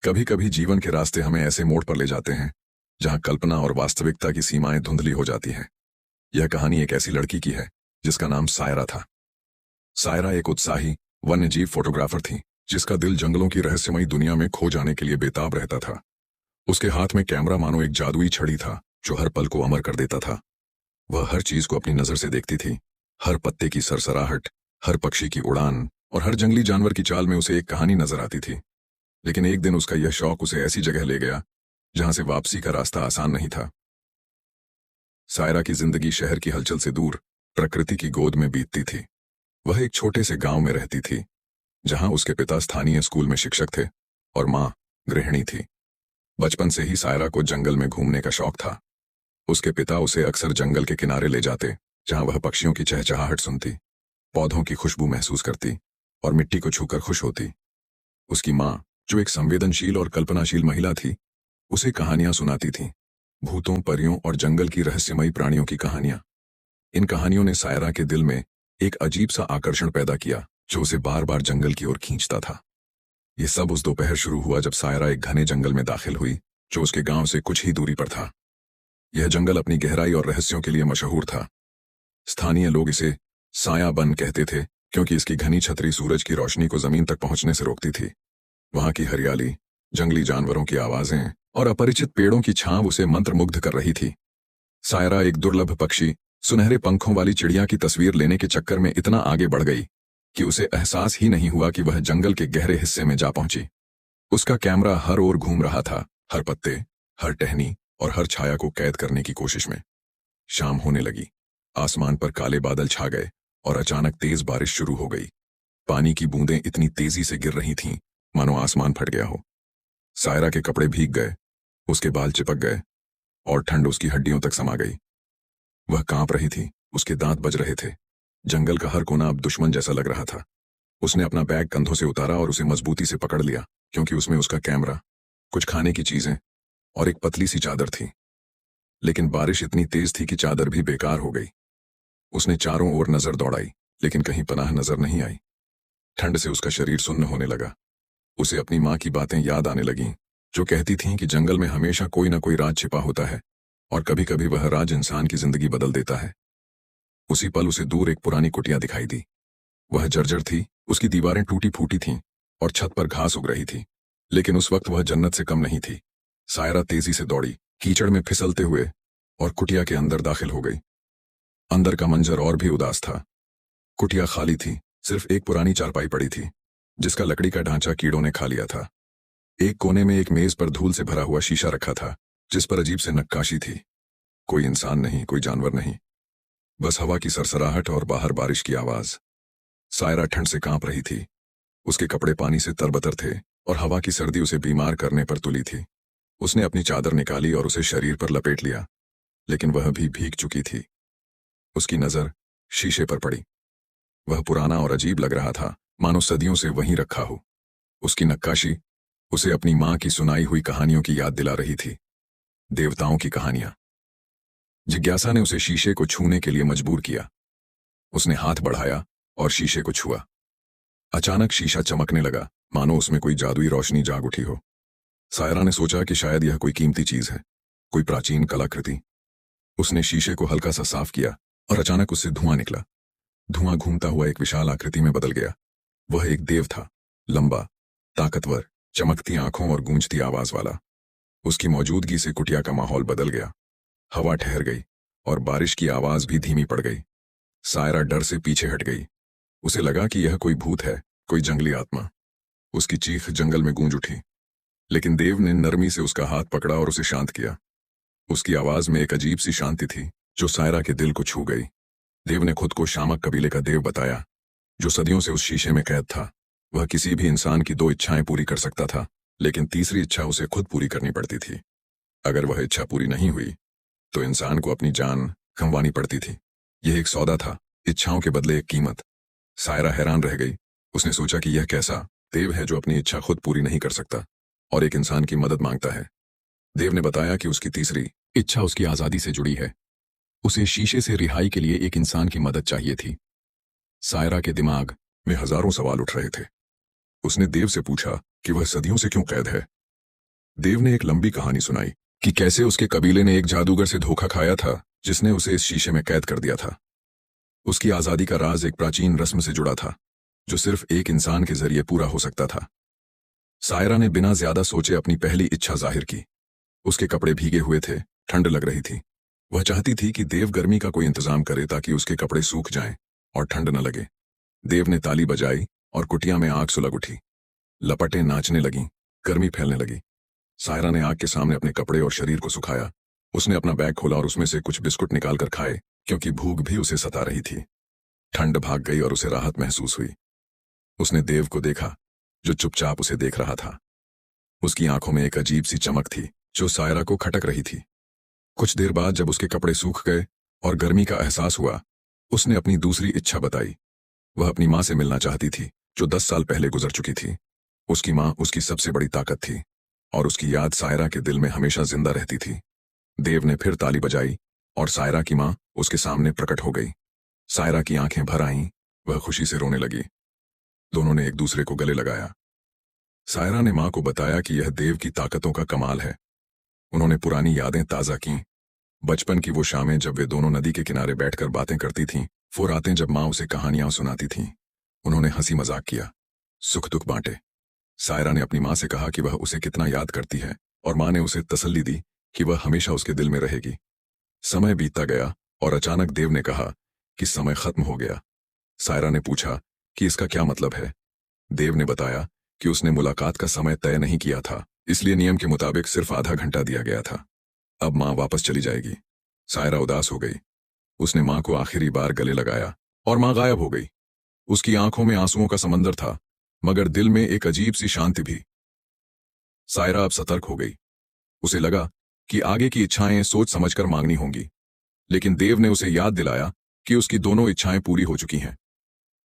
कभी कभी जीवन के रास्ते हमें ऐसे मोड़ पर ले जाते हैं जहां कल्पना और वास्तविकता की सीमाएं धुंधली हो जाती हैं। यह कहानी एक ऐसी लड़की की है जिसका नाम सायरा था। सायरा एक उत्साही वन्यजीव फोटोग्राफर थी जिसका दिल जंगलों की रहस्यमयी दुनिया में खो जाने के लिए बेताब रहता था। उसके हाथ में कैमरा मानो एक जादुई छड़ी था जो हर पल को अमर कर देता था। वह हर चीज को अपनी नजर से देखती थी, हर पत्ते की सरसराहट, हर पक्षी की उड़ान और हर जंगली जानवर की चाल में उसे एक कहानी नजर आती थी। लेकिन एक दिन उसका यह शौक उसे ऐसी जगह ले गया जहां से वापसी का रास्ता आसान नहीं था। सायरा की जिंदगी शहर की हलचल से दूर प्रकृति की गोद में बीतती थी। वह एक छोटे से गांव में रहती थी जहां उसके पिता स्थानीय स्कूल में शिक्षक थे और मां गृहिणी थी। बचपन से ही सायरा को जंगल में घूमने का शौक था। उसके पिता उसे अक्सर जंगल के किनारे ले जाते जहां वह पक्षियों की चहचहाहट सुनती, पौधों की खुशबू महसूस करती और मिट्टी को छूकर खुश होती। उसकी मां, जो एक संवेदनशील और कल्पनाशील महिला थी, उसे कहानियां सुनाती थीं, भूतों, परियों और जंगल की रहस्यमयी प्राणियों की कहानियां। इन कहानियों ने सायरा के दिल में एक अजीब सा आकर्षण पैदा किया जो उसे बार बार जंगल की ओर खींचता था। यह सब उस दोपहर शुरू हुआ जब सायरा एक घने जंगल में दाखिल हुई जो उसके गांव से कुछ ही दूरी पर था। यह जंगल अपनी गहराई और रहस्यों के लिए मशहूर था। स्थानीय लोग इसे साया वन कहते थे क्योंकि इसकी घनी छतरी सूरज की रोशनी को जमीन तक पहुंचने से रोकती थी। वहां की हरियाली, जंगली जानवरों की आवाजें और अपरिचित पेड़ों की छांव उसे मंत्रमुग्ध कर रही थी। सायरा एक दुर्लभ पक्षी, सुनहरे पंखों वाली चिड़िया की तस्वीर लेने के चक्कर में इतना आगे बढ़ गई कि उसे एहसास ही नहीं हुआ कि वह जंगल के गहरे हिस्से में जा पहुंची। उसका कैमरा हर ओर घूम रहा था, हर पत्ते, हर टहनी और हर छाया को कैद करने की कोशिश में। शाम होने लगी, आसमान पर काले बादल छा गए और अचानक तेज बारिश शुरू हो गई। पानी की बूंदें इतनी तेजी से गिर रही थीं मानो आसमान फट गया हो। सायरा के कपड़े भीग गए, उसके बाल चिपक गए और ठंड उसकी हड्डियों तक समा गई। वह कांप रही थी, उसके दांत बज रहे थे। जंगल का हर कोना अब दुश्मन जैसा लग रहा था। उसने अपना बैग कंधों से उतारा और उसे मजबूती से पकड़ लिया क्योंकि उसमें उसका कैमरा, कुछ खाने की चीजें और एक पतली सी चादर थी। लेकिन बारिश इतनी तेज थी कि चादर भी बेकार हो गई। उसने चारों ओर नजर दौड़ाई लेकिन कहीं पनाह नजर नहीं आई। ठंड से उसका शरीर सुन्न होने लगा। उसे अपनी मां की बातें याद आने लगीं जो कहती थीं कि जंगल में हमेशा कोई ना कोई राज छिपा होता है और कभी कभी वह राज इंसान की जिंदगी बदल देता है। उसी पल उसे दूर एक पुरानी कुटिया दिखाई दी। वह जर्जर थी, उसकी दीवारें टूटी फूटी थीं और छत पर घास उग रही थी, लेकिन उस वक्त वह जन्नत से कम नहीं थी। सायरा तेजी से दौड़ी, कीचड़ में फिसलते हुए, और कुटिया के अंदर दाखिल हो गई। अंदर का मंजर और भी उदास था। कुटिया खाली थी, सिर्फ एक पुरानी चारपाई पड़ी थी जिसका लकड़ी का ढांचा कीड़ों ने खा लिया था। एक कोने में एक मेज पर धूल से भरा हुआ शीशा रखा था जिस पर अजीब से नक्काशी थी। कोई इंसान नहीं, कोई जानवर नहीं, बस हवा की सरसराहट और बाहर बारिश की आवाज। सायरा ठंड से कांप रही थी। उसके कपड़े पानी से तरबतर थे और हवा की सर्दी उसे बीमार करने पर तुली थी। उसने अपनी चादर निकाली और उसे शरीर पर लपेट लिया, लेकिन वह भी भीग चुकी थी। उसकी नजर शीशे पर पड़ी। वह पुराना और अजीब लग रहा था, मानो सदियों से वहीं रखा हो। उसकी नक्काशी उसे अपनी मां की सुनाई हुई कहानियों की याद दिला रही थी, देवताओं की कहानियां। जिज्ञासा ने उसे शीशे को छूने के लिए मजबूर किया। उसने हाथ बढ़ाया और शीशे को छुआ। अचानक शीशा चमकने लगा, मानो उसमें कोई जादुई रोशनी जाग उठी हो। सायरा ने सोचा कि शायद यह कोई कीमती चीज है, कोई प्राचीन कलाकृति। उसने शीशे को हल्का सा साफ किया और अचानक उससे धुआं निकला। धुआं घूमता हुआ एक विशाल आकृति में बदल गया। वह एक देव था, लंबा, ताकतवर, चमकती आंखों और गूंजती आवाज वाला। उसकी मौजूदगी से कुटिया का माहौल बदल गया। हवा ठहर गई और बारिश की आवाज भी धीमी पड़ गई। सायरा डर से पीछे हट गई। उसे लगा कि यह कोई भूत है, कोई जंगली आत्मा। उसकी चीख जंगल में गूंज उठी, लेकिन देव ने नरमी से उसका हाथ पकड़ा और उसे शांत किया। उसकी आवाज में एक अजीब सी शांति थी जो सायरा के दिल को छू गई। देव ने खुद को शामक कबीले का देव बताया जो सदियों से उस शीशे में कैद था। वह किसी भी इंसान की दो इच्छाएं पूरी कर सकता था, लेकिन तीसरी इच्छा उसे खुद पूरी करनी पड़ती थी। अगर वह इच्छा पूरी नहीं हुई तो इंसान को अपनी जान गंवानी पड़ती थी। यह एक सौदा था, इच्छाओं के बदले एक कीमत। सायरा हैरान रह गई। उसने सोचा कि यह कैसा देव है जो अपनी इच्छा खुद पूरी नहीं कर सकता और एक इंसान की मदद मांगता है। देव ने बताया कि उसकी तीसरी इच्छा उसकी आजादी से जुड़ी है। उसे शीशे से रिहाई के लिए एक इंसान की मदद चाहिए थी। सायरा के दिमाग में हजारों सवाल उठ रहे थे। उसने देव से पूछा कि वह सदियों से क्यों कैद है, देव ने एक लंबी कहानी सुनाई कि कैसे उसके कबीले ने एक जादूगर से धोखा खाया था जिसने उसे इस शीशे में कैद कर दिया था। उसकी आजादी का राज एक प्राचीन रस्म से जुड़ा था जो सिर्फ एक इंसान के जरिए पूरा हो सकता था। सायरा ने बिना ज्यादा सोचे अपनी पहली इच्छा जाहिर की। उसके कपड़े भीगे हुए थे, ठंड लग रही थी। वह चाहती थी कि देव गर्मी का कोई इंतजाम करे ताकि उसके कपड़े सूख जाएं और ठंड न लगे। देव ने ताली बजाई और कुटिया में आग सुलग उठी। लपटें नाचने लगीं, गर्मी फैलने लगी। सायरा ने आग के सामने अपने कपड़े और शरीर को सुखाया। उसने अपना बैग खोला और उसमें से कुछ बिस्कुट निकालकर खाए, क्योंकि भूख भी उसे सता रही थी। ठंड भाग गई और उसे राहत महसूस हुई। उसने देव को देखा जो चुपचाप उसे देख रहा था। उसकी आंखों में एक अजीब सी चमक थी जो सायरा को खटक रही थी। कुछ देर बाद जब उसके कपड़े सूख गए और गर्मी का एहसास हुआ, उसने अपनी दूसरी इच्छा बताई। वह अपनी माँ से मिलना चाहती थी जो 10 साल पहले गुजर चुकी थी। उसकी माँ उसकी सबसे बड़ी ताकत थी और उसकी याद सायरा के दिल में हमेशा जिंदा रहती थी। देव ने फिर ताली बजाई और सायरा की माँ उसके सामने प्रकट हो गई। सायरा की आंखें भर आईं, वह खुशी से रोने लगी। दोनों ने एक दूसरे को गले लगाया। सायरा ने माँ को बताया कि यह देव की ताकतों का कमाल है। उन्होंने पुरानी यादें ताज़ा कीं। बचपन की वो शामें जब वे दोनों नदी के किनारे बैठकर बातें करती थीं, वो रातें जब माँ उसे कहानियां सुनाती थीं। उन्होंने हंसी मजाक किया, सुख दुख बांटे। सायरा ने अपनी माँ से कहा कि वह उसे कितना याद करती है और माँ ने उसे तसल्ली दी कि वह हमेशा उसके दिल में रहेगी। समय बीतता गया और अचानक देव ने कहा कि समय खत्म हो गया। सायरा ने पूछा कि इसका क्या मतलब है। देव ने बताया कि उसने मुलाकात का समय तय नहीं किया था, इसलिए नियम के मुताबिक सिर्फ आधा घंटा दिया गया था। अब माँ वापस चली जाएगी। सायरा उदास हो गई। उसने माँ को आखिरी बार गले लगाया और माँ गायब हो गई। उसकी आंखों में आंसुओं का समंदर था, मगर दिल में एक अजीब सी शांति भी। सायरा अब सतर्क हो गई। उसे लगा कि आगे की इच्छाएं सोच समझकर मांगनी होंगी, लेकिन देव ने उसे याद दिलाया कि उसकी दोनों इच्छाएं पूरी हो चुकी हैं।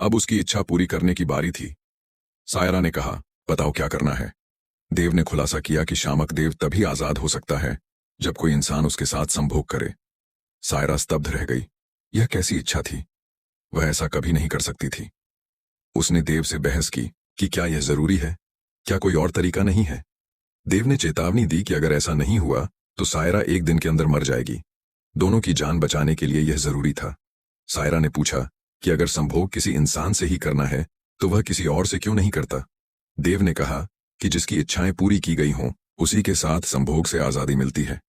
अब उसकी इच्छा पूरी करने की बारी थी। सायरा ने कहा, बताओ क्या करना है। देव ने खुलासा किया कि शामक देव तभी आजाद हो सकता है जब कोई इंसान उसके साथ संभोग करे। सायरा स्तब्ध रह गई। यह कैसी इच्छा थी? वह ऐसा कभी नहीं कर सकती थी। उसने देव से बहस की कि क्या यह जरूरी है, क्या कोई और तरीका नहीं है। देव ने चेतावनी दी कि अगर ऐसा नहीं हुआ तो सायरा एक दिन के अंदर मर जाएगी। दोनों की जान बचाने के लिए यह जरूरी था। सायरा ने पूछा कि अगर संभोग किसी इंसान से ही करना है तो वह किसी और से क्यों नहीं करता। देव ने कहा कि जिसकी इच्छाएं पूरी की गई हों उसी के साथ संभोग से आजादी मिलती है।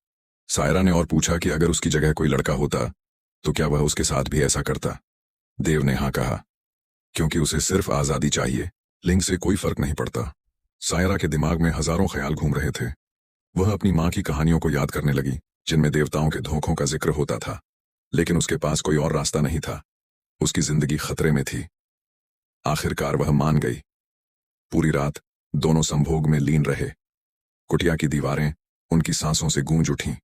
सायरा ने और पूछा कि अगर उसकी जगह कोई लड़का होता तो क्या वह उसके साथ भी ऐसा करता। देव ने हाँ कहा, क्योंकि उसे सिर्फ आजादी चाहिए, लिंग से कोई फर्क नहीं पड़ता। सायरा के दिमाग में हजारों ख्याल घूम रहे थे। वह अपनी माँ की कहानियों को याद करने लगी जिनमें देवताओं के धोखों का जिक्र होता था, लेकिन उसके पास कोई और रास्ता नहीं था। उसकी जिंदगी खतरे में थी। आखिरकार वह मान गई। पूरी रात दोनों संभोग में लीन रहे। कुटिया की दीवारें उनकी सांसों से गूंज उठीं।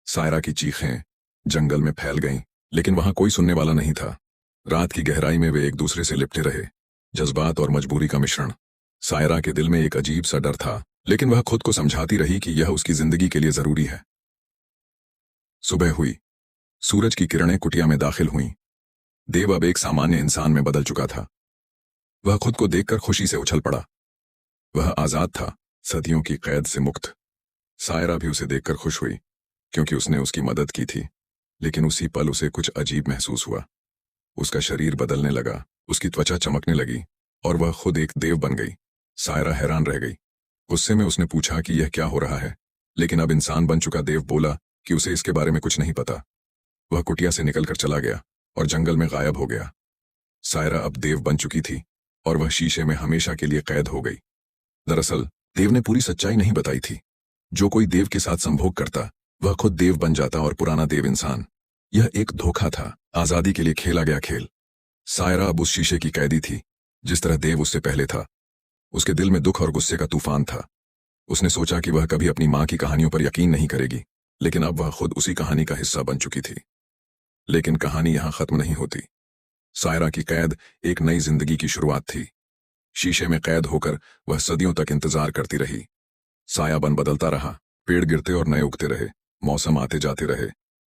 सायरा की चीखें जंगल में फैल गईं, लेकिन वहां कोई सुनने वाला नहीं था। रात की गहराई में वे एक दूसरे से लिपटे रहे, जज्बात और मजबूरी का मिश्रण। सायरा के दिल में एक अजीब सा डर था, लेकिन वह खुद को समझाती रही कि यह उसकी जिंदगी के लिए जरूरी है। सुबह हुई। सूरज की किरणें कुटिया में दाखिल हुईं। देव अब एक सामान्य इंसान में बदल चुका था। वह खुद को देखकर खुशी से उछल पड़ा। वह आजाद था, सदियों की कैद से मुक्त। सायरा भी उसे देखकर खुश हुई, क्योंकि उसने उसकी मदद की थी, लेकिन उसी पल उसे कुछ अजीब महसूस हुआ। उसका शरीर बदलने लगा, उसकी त्वचा चमकने लगी और वह खुद एक देव बन गई। सायरा हैरान रह गई। गुस्से में उसने पूछा कि यह क्या हो रहा है, लेकिन अब इंसान बन चुका देव बोला कि उसे इसके बारे में कुछ नहीं पता। वह कुटिया से निकलकर चला गया और जंगल में गायब हो गया। सायरा अब देव बन चुकी थी और वह शीशे में हमेशा के लिए कैद हो गई। दरअसल देव ने पूरी सच्चाई नहीं बताई थी। जो कोई देव के साथ संभोग करता वह खुद देव बन जाता और पुराना देव इंसान। यह एक धोखा था, आजादी के लिए खेला गया खेल। सायरा अब उस शीशे की कैदी थी जिस तरह देव उससे पहले था। उसके दिल में दुख और गुस्से का तूफान था। उसने सोचा कि वह कभी अपनी माँ की कहानियों पर यकीन नहीं करेगी, लेकिन अब वह खुद उसी कहानी का हिस्सा बन चुकी थी। लेकिन कहानी यहां खत्म नहीं होती। सायरा की कैद एक नई जिंदगी की शुरुआत थी। शीशे में कैद होकर वह सदियों तक इंतजार करती रही। सायाबन बदलता रहा, पेड़ गिरते और नए उगते रहे, मौसम आते जाते रहे,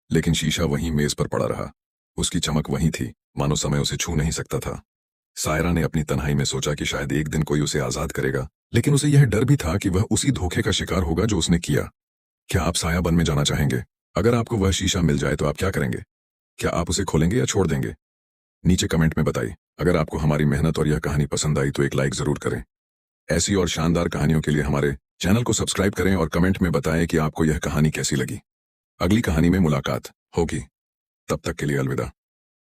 लेकिन शीशा वहीं मेज पर पड़ा रहा। उसकी चमक वहीं थी, मानो समय उसे छू नहीं सकता था। सायरा ने अपनी तन्हाई में सोचा कि शायद एक दिन कोई उसे आजाद करेगा, लेकिन उसे यह डर भी था कि वह उसी धोखे का शिकार होगा जो उसने किया। क्या आप साया बन में जाना चाहेंगे? अगर आपको वह शीशा मिल जाए तो आप क्या करेंगे? क्या आप उसे खोलेंगे या छोड़ देंगे? नीचे कमेंट में बताइए। अगर आपको हमारी मेहनत और यह कहानी पसंद आई तो एक लाइक जरूर करें। ऐसी और शानदार कहानियों के लिए हमारे चैनल को सब्सक्राइब करें और कमेंट में बताएं कि आपको यह कहानी कैसी लगी। अगली कहानी में मुलाकात होगी। तब तक के लिए अलविदा।